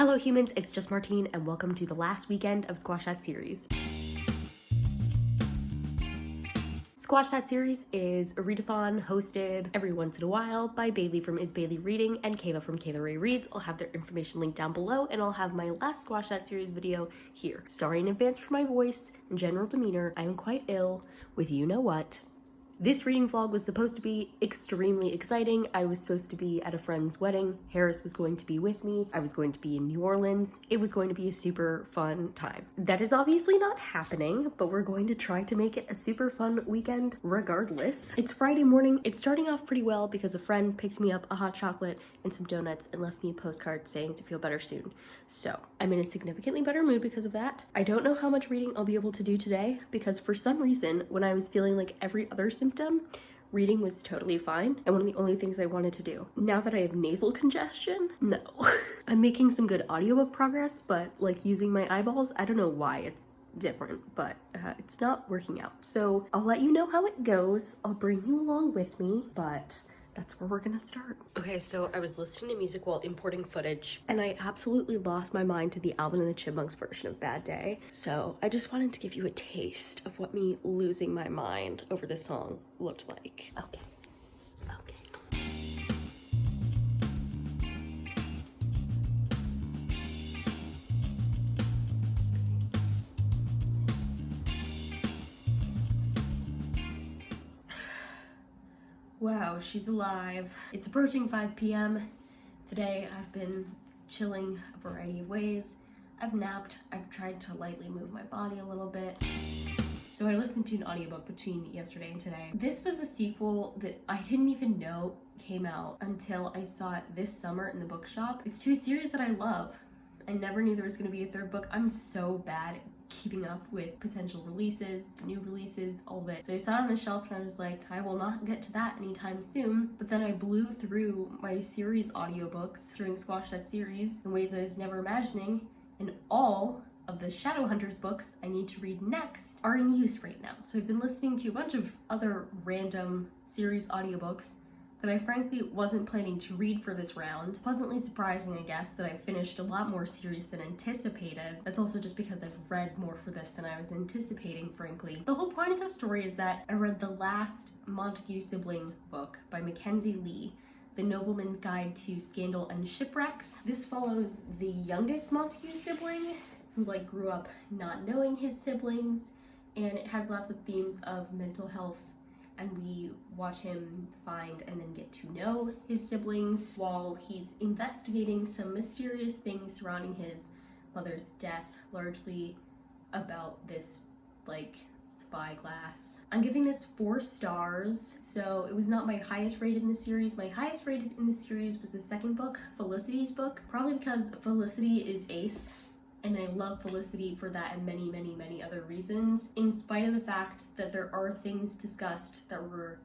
Hello humans, it's just Martine and welcome to the last weekend of Squash That Series. Squash That Series is a readathon hosted every once in a while by Bailey from Is Bailey Reading and Kayla from Kayla Ray Reads. I'll have their information linked down below, and I'll have my last Squash That Series video here. Sorry in advance for my voice and general demeanor. I am quite ill with you know what. This reading vlog was supposed to be extremely exciting. I was supposed to be at a friend's wedding. Harris was going to be with me. I was going to be in New Orleans. It was going to be a super fun time. That is obviously not happening, but we're going to try to make it a super fun weekend regardless. It's Friday morning. It's starting off pretty well because a friend picked me up a hot chocolate and some donuts and left me a postcard saying to feel better soon. So I'm in a significantly better mood because of that. I don't know how much reading I'll be able to do today because for some reason, when I was feeling like every other symptom, reading was totally fine and one of the only things I wanted to do. Now that I have nasal congestion, no. I'm making some good audiobook progress, but like using my eyeballs, I don't know why it's different, but it's not working out. So I'll let you know how it goes. I'll bring you along with me, but that's where we're gonna start. Okay, so I was listening to music while importing footage, and I absolutely lost my mind to the Alvin and the Chipmunks version of Bad Day. So I just wanted to give you a taste of what me losing my mind over this song looked like. Okay. Wow, she's alive. It's approaching 5 p.m. Today I've been chilling a variety of ways. I've napped, I've tried to lightly move my body a little bit. So I listened to an audiobook between yesterday and today. This was a sequel that I didn't even know came out until I saw it this summer in the bookshop. It's to a series that I love. I never knew there was gonna be a third book. I'm so bad at keeping up with potential releases, new releases, all of it. So I saw it on the shelf and I was like, I will not get to that anytime soon. But then I blew through my series audiobooks during Squash That Series in ways I was never imagining, and all of the Shadowhunters books I need to read next are in use right now. So I've been listening to a bunch of other random series audiobooks that I frankly wasn't planning to read for this round. Pleasantly surprising, I guess, that I finished a lot more series than anticipated. That's also just because I've read more for this than I was anticipating, frankly. The whole point of the story is that I read the last Montague sibling book by Mackenzie Lee, The Nobleman's Guide to Scandal and Shipwrecks. This follows the youngest Montague sibling, who grew up not knowing his siblings, and it has lots of themes of mental health, and we watch him find and then get to know his siblings while he's investigating some mysterious things surrounding his mother's death, largely about this spyglass. I'm giving this 4 stars, so it was not my highest rated in the series. My highest rated in the series was the second book, Felicity's book, probably because Felicity is ace. And I love Felicity for that and many, many, many other reasons, in spite of the fact that there are things discussed that were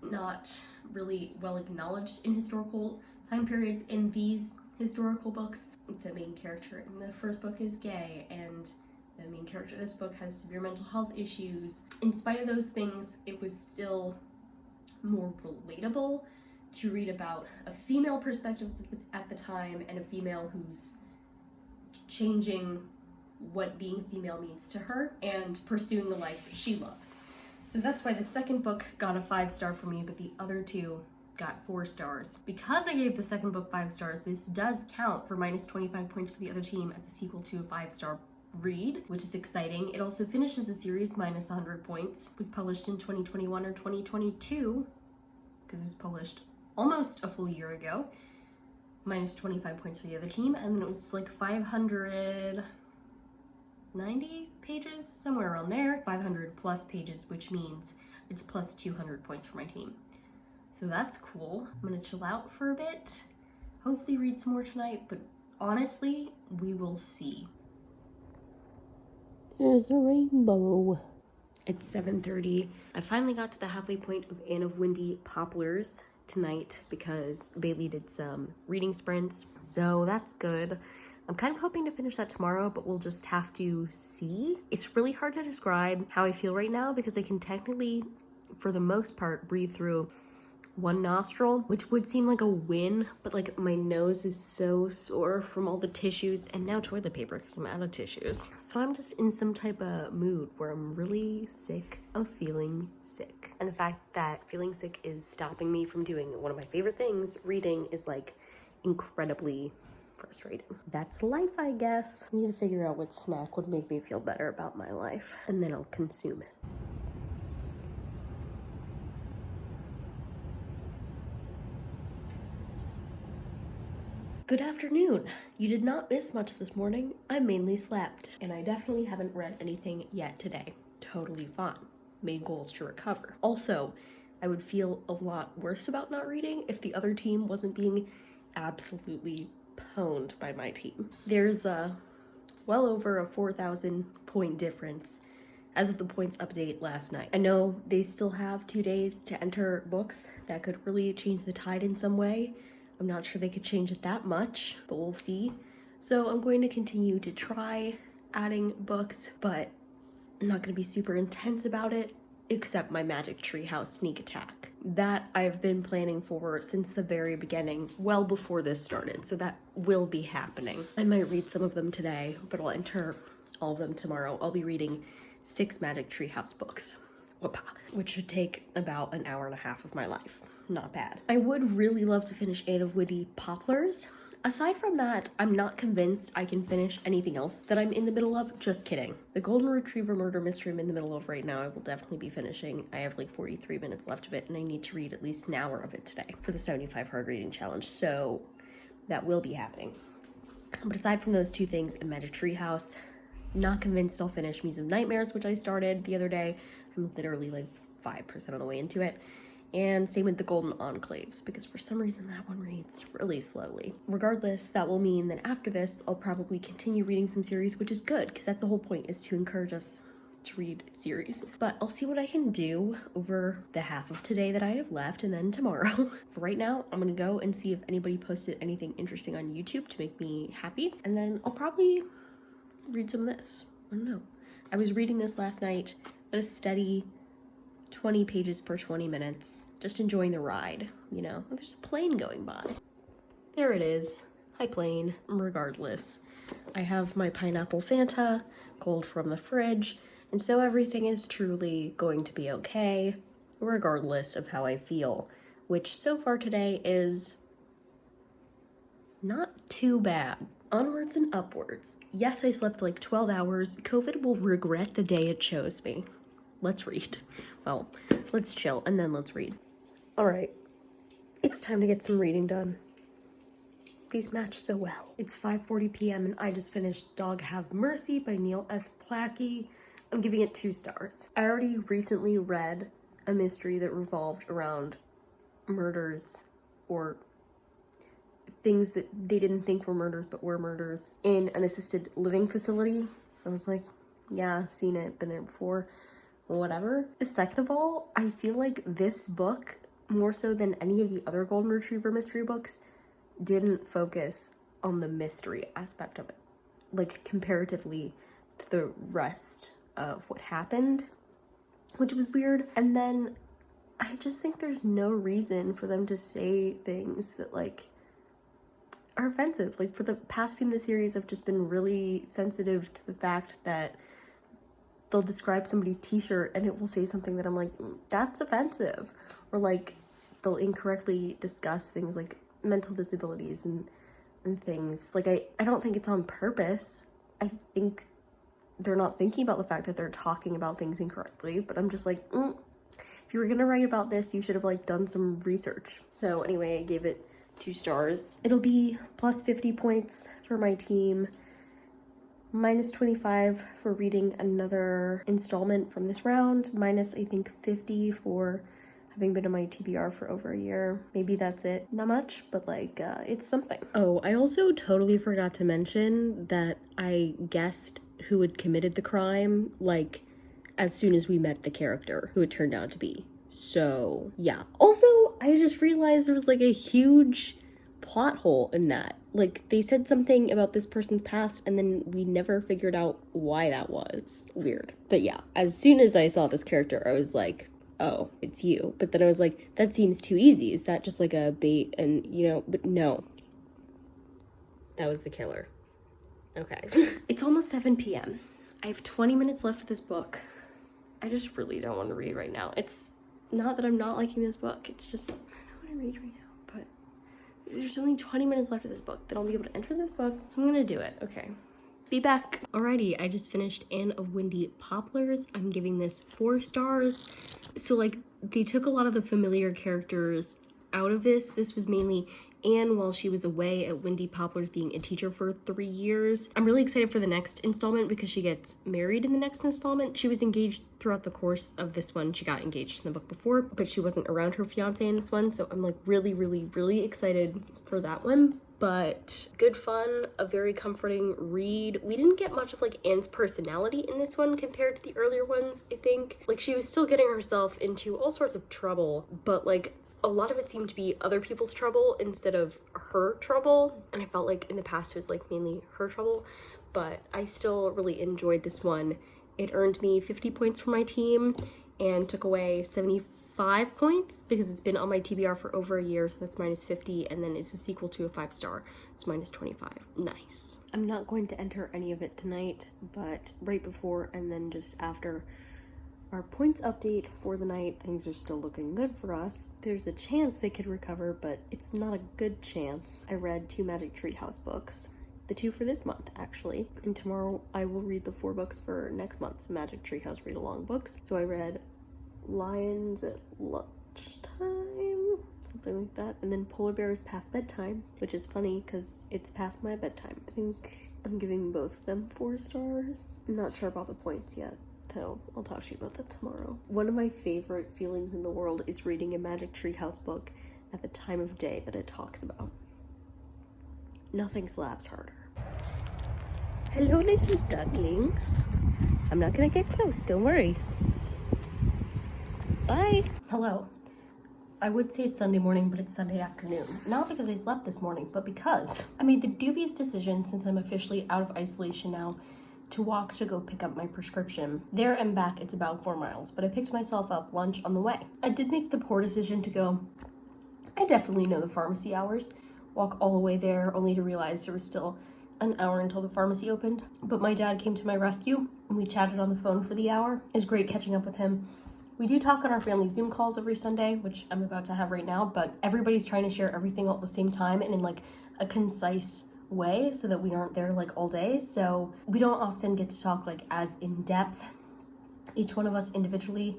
not really well acknowledged in historical time periods in these historical books. The main character in the first book is gay, and the main character in this book has severe mental health issues. In spite of those things, it was still more relatable to read about a female perspective at the time, and a female who's changing what being female means to her and pursuing the life she loves. So that's why the second book got a 5-star for me, but the other 2 got 4 stars. Because I gave the second book 5 stars, this does count for minus 25 points for the other team as a sequel to a 5-star read, which is exciting. It also finishes the series minus 100 points. It was published in 2021 or 2022, because it was published almost a full year ago. Minus 25 points for the other team, and then it was 590 pages, somewhere around there. 500 plus pages, which means it's plus 200 points for my team. So that's cool. I'm gonna chill out for a bit, hopefully read some more tonight, but honestly, we will see. There's a rainbow. It's 7:30. I finally got to the halfway point of Anne of Windy Poplars tonight because Bailey did some reading sprints, so that's good. I'm kind of hoping to finish that tomorrow, but we'll just have to see. It's really hard to describe how I feel right now because I can technically, for the most part, breathe through one nostril, which would seem like a win, but like my nose is so sore from all the tissues and now toilet paper because I'm out of tissues. So I'm just in some type of mood where I'm really sick of feeling sick. And the fact that feeling sick is stopping me from doing one of my favorite things, reading, is like incredibly frustrating. That's life, I guess. I need to figure out what snack would make me feel better about my life, and then I'll consume it. Good afternoon. You did not miss much this morning. I mainly slept, and I definitely haven't read anything yet today. Totally fine. Made goals to recover. Also, I would feel a lot worse about not reading if the other team wasn't being absolutely pwned by my team. There's well over a 4,000 point difference as of the points update last night. I know they still have 2 days to enter books that could really change the tide in some way. I'm not sure they could change it that much, but we'll see. So I'm going to continue to try adding books, but I'm not going to be super intense about it, except my Magic Treehouse sneak attack. That I've been planning for since the very beginning, well before this started, so that will be happening. I might read some of them today, but I'll enter all of them tomorrow. I'll be reading 6 Magic Treehouse books, which should take about an hour and a half of my life. Not bad. I would really love to finish 8 of Witty Poplars. Aside from that, I'm not convinced I can finish anything else that I'm in the middle of. Just kidding. The Golden Retriever murder mystery I'm in the middle of right now, I will definitely be finishing. I have like 43 minutes left of it, and I need to read at least an hour of it today for the 75 hard reading challenge, so that will be happening. But aside from those 2 things in Magic Treehouse, not convinced I'll finish Muse of Nightmares, which I started the other day. I'm literally like 5% of the way into it. And same with the Golden Enclaves, because for some reason that one reads really slowly. Regardless, that will mean that after this, I'll probably continue reading some series, which is good, because that's the whole point, is to encourage us to read series. But I'll see what I can do over the half of today that I have left, and then tomorrow. For right now, I'm gonna go and see if anybody posted anything interesting on YouTube to make me happy, and then I'll probably read some of this. I don't know. I was reading this last night at a steady 20 pages per 20 minutes, just enjoying the ride, you know. There's a plane going by. There it is. Hi, plane. Regardless, I have my pineapple Fanta, cold from the fridge, and so everything is truly going to be okay, regardless of how I feel, which so far today is not too bad. Onwards and upwards. Yes, I slept like 12 hours. COVID will regret the day it chose me. Let's read. Well, let's chill and then let's read. All right, it's time to get some reading done. These match so well. It's 5:40 p.m. and I just finished Dog Have Mercy by Neil S. Plackey. I'm giving it 2 stars. I already recently read a mystery that revolved around murders or things that they didn't think were murders but were murders in an assisted living facility. So I was like, yeah, seen it, been there before. Whatever. Second of all, I feel like this book, more so than any of the other Golden Retriever mystery books, didn't focus on the mystery aspect of it, like comparatively to the rest of what happened, which was weird. And then I just think there's no reason for them to say things that like are offensive. Like for the past few in the series, I've just been really sensitive to the fact that they'll describe somebody's t-shirt and it will say something that I'm like, that's offensive. Or like they'll incorrectly discuss things like mental disabilities and things. Like I don't think it's on purpose. I think they're not thinking about the fact that they're talking about things incorrectly, but I'm just like, if you were gonna write about this, you should have like done some research. So anyway, I gave it 2 stars. It'll be plus 50 points for my team, minus 25 for reading another installment from this round, minus I think 50 for having been on my TBR for over a year. Maybe that's it. Not much, but like it's something. Oh, I also totally forgot to mention that I guessed who had committed the crime like as soon as we met the character who it turned out to be. So yeah. Also, I just realized there was like a huge plot hole in that. Like they said something about this person's past and then we never figured out why that was. Weird. But yeah, as soon as I saw this character, I was like, oh, it's you. But then I was like, that seems too easy. Is that just like a bait? And, you know, but no. That was the killer. Okay. It's almost 7 p.m. I have 20 minutes left of this book. I just really don't want to read right now. It's not that I'm not liking this book. It's just, I don't want to read right now. But there's only 20 minutes left of this book. Then I'll be able to enter this book. So I'm going to do it. Okay. Be back. Alrighty, I just finished Anne of Windy Poplars. I'm giving this 4 stars. So like, they took a lot of the familiar characters out of this. This was mainly Anne while she was away at Windy Poplars being a teacher for 3 years. I'm really excited for the next installment because she gets married in the next installment. She was engaged throughout the course of this one. She got engaged in the book before, but she wasn't around her fiance in this one. So I'm like really excited for that one. But good fun, a very comforting read. We didn't get much of like Anne's personality in this one compared to the earlier ones, I think. Like she was still getting herself into all sorts of trouble, but like a lot of it seemed to be other people's trouble instead of her trouble. And I felt like in the past it was like mainly her trouble, but I still really enjoyed this one. It earned me 50 points for my team and took away 75 points because it's been on my TBR for over a year, so that's -50, and then it's a sequel to a 5-star, it's -25. Nice. I'm not going to enter any of it tonight, but right before and then just after our points update for the night, things are still looking good for us. There's a chance they could recover, but it's not a good chance. I read 2 Magic Treehouse books. The 2 for this month, actually. And tomorrow I will read the 4 books for next month's Magic Treehouse read-along books. So I read Lions at Lunchtime, something like that. And then Polar Bears Past Bedtime, which is funny because it's past my bedtime. I think I'm giving both of them 4 stars. I'm not sure about the points yet. So I'll talk to you about that tomorrow. One of my favorite feelings in the world is reading a Magic Treehouse book at the time of day that it talks about. Nothing slaps harder. Hello, little ducklings. I'm not gonna get close, don't worry. Bye. Hello. I would say it's Sunday morning, but it's Sunday afternoon. Not because I slept this morning, but because I made the dubious decision, since I'm officially out of isolation now, to walk to go pick up my prescription. There and back, it's about 4 miles, but I picked myself up lunch on the way. I did make the poor decision to go, I definitely know the pharmacy hours, walk all the way there only to realize there was still an hour until the pharmacy opened. But my dad came to my rescue and we chatted on the phone for the hour. It was great catching up with him. We do talk on our family Zoom calls every Sunday, which I'm about to have right now, but everybody's trying to share everything all at the same time and in like a concise way so that we aren't there like all day. So we don't often get to talk like as in depth, each one of us individually.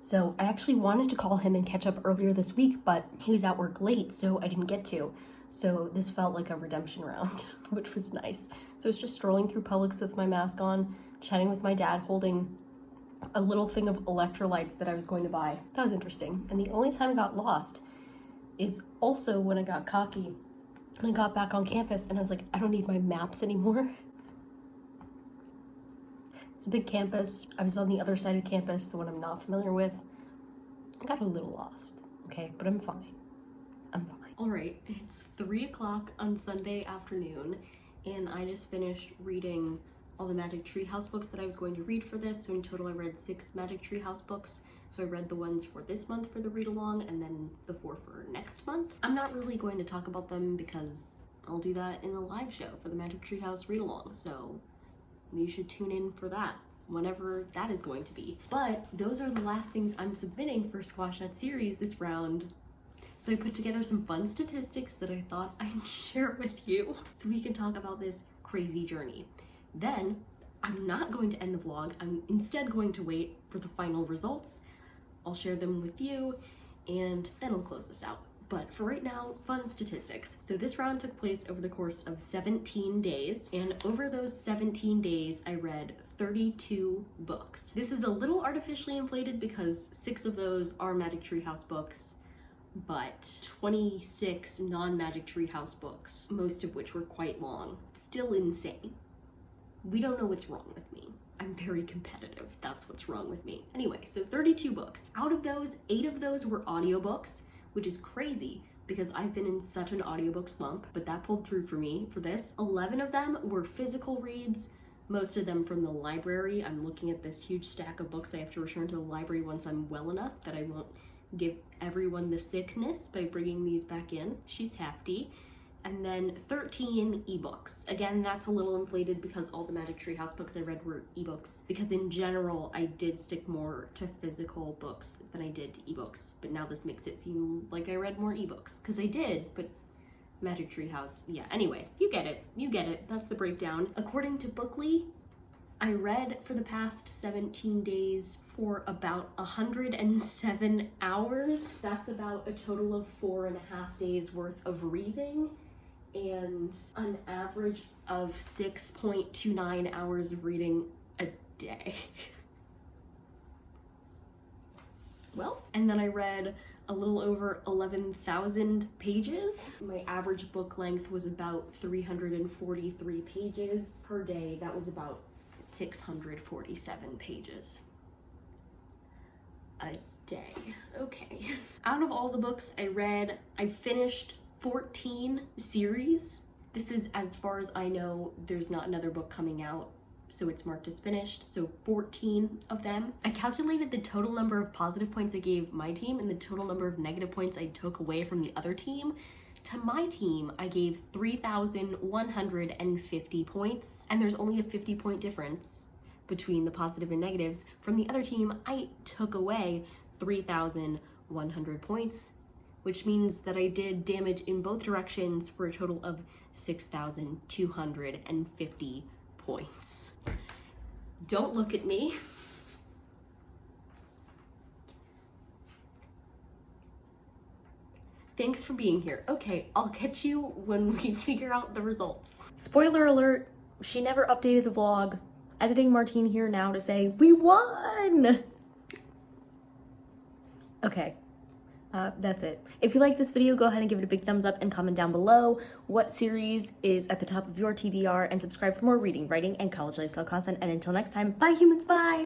So I actually wanted to call him and catch up earlier this week, but he was at work late, so I didn't get to. So this felt like a redemption round, which was nice. So it's just strolling through Publix with my mask on, chatting with my dad, holding a little thing of electrolytes that I was going to buy. That was interesting. And the only time I got lost is also when I got cocky. I got back on campus and I was like, I don't need my maps anymore. It's a big campus. I was on the other side of campus, the one I'm not familiar with. I got a little lost, okay, but I'm fine. I'm fine. All right, it's 3 o'clock on Sunday afternoon, and I just finished reading all the Magic Treehouse books that I was going to read for this. So in total, I read 6 Magic Treehouse books. So I read the ones for this month for the read along and then the 4 for next month. I'm not really going to talk about them because I'll do that in a live show for the Magic Treehouse read along. So you should tune in for that whenever that is going to be. But those are the last things I'm submitting for Squash That Series this round. So I put together some fun statistics that I thought I'd share with you so we can talk about this crazy journey. Then I'm not going to end the vlog. I'm instead going to wait for the final results. I'll share them with you and then I'll close this out. But for right now, fun statistics. So this round took place over the course of 17 days, and over those 17 days, I read 32 books. This is a little artificially inflated because 6 of those are Magic Treehouse books, but 26 non-Magic Treehouse books, most of which were quite long. Still insane. We don't know what's wrong with me. I'm very competitive. That's what's wrong with me. Anyway, so 32 books. Out of those, 8 of those were audiobooks, which is crazy because I've been in such an audiobook slump, but that pulled through for me for this. 11 of them were physical reads, most of them from the library. I'm looking at this huge stack of books I have to return to the library once I'm well enough that I won't give everyone the sickness by bringing these back in. She's hefty. And then 13 ebooks. Again, that's a little inflated because all the Magic Tree House books I read were ebooks. Because in general, I did stick more to physical books than I did to ebooks. But now this makes it seem like I read more ebooks. Because I did, but Magic Tree House, yeah. Anyway, you get it. You get it. That's the breakdown. According to Bookly, I read for the past 17 days for about 107 hours. That's about a total of 4.5 days worth of reading and an average of 6.29 hours of reading a day. Well, and then I read a little over 11,000 pages. My average book length was about 343 pages per day. That was about 647 pages a day. Okay. Out of all the books I read, I finished 14 series. This is, as far as I know, there's not another book coming out, so it's marked as finished. So 14 of them. I calculated the total number of positive points I gave my team and the total number of negative points I took away from the other team. To my team, I gave 3,150 points, and there's only a 50-point difference between the positive and negatives. From the other team, I took away 3,100 points, which means that I did damage in both directions for a total of 6,250 points. Don't look at me. Thanks for being here. Okay, I'll catch you when we figure out the results. Spoiler alert, she never updated the vlog. Editing Martine here now to say, we won! Okay, that's it. If you like this video, go ahead and give it a big thumbs up and comment down below what series is at the top of your TBR, and subscribe for more reading, writing, and college lifestyle content. And until next time, bye humans, bye!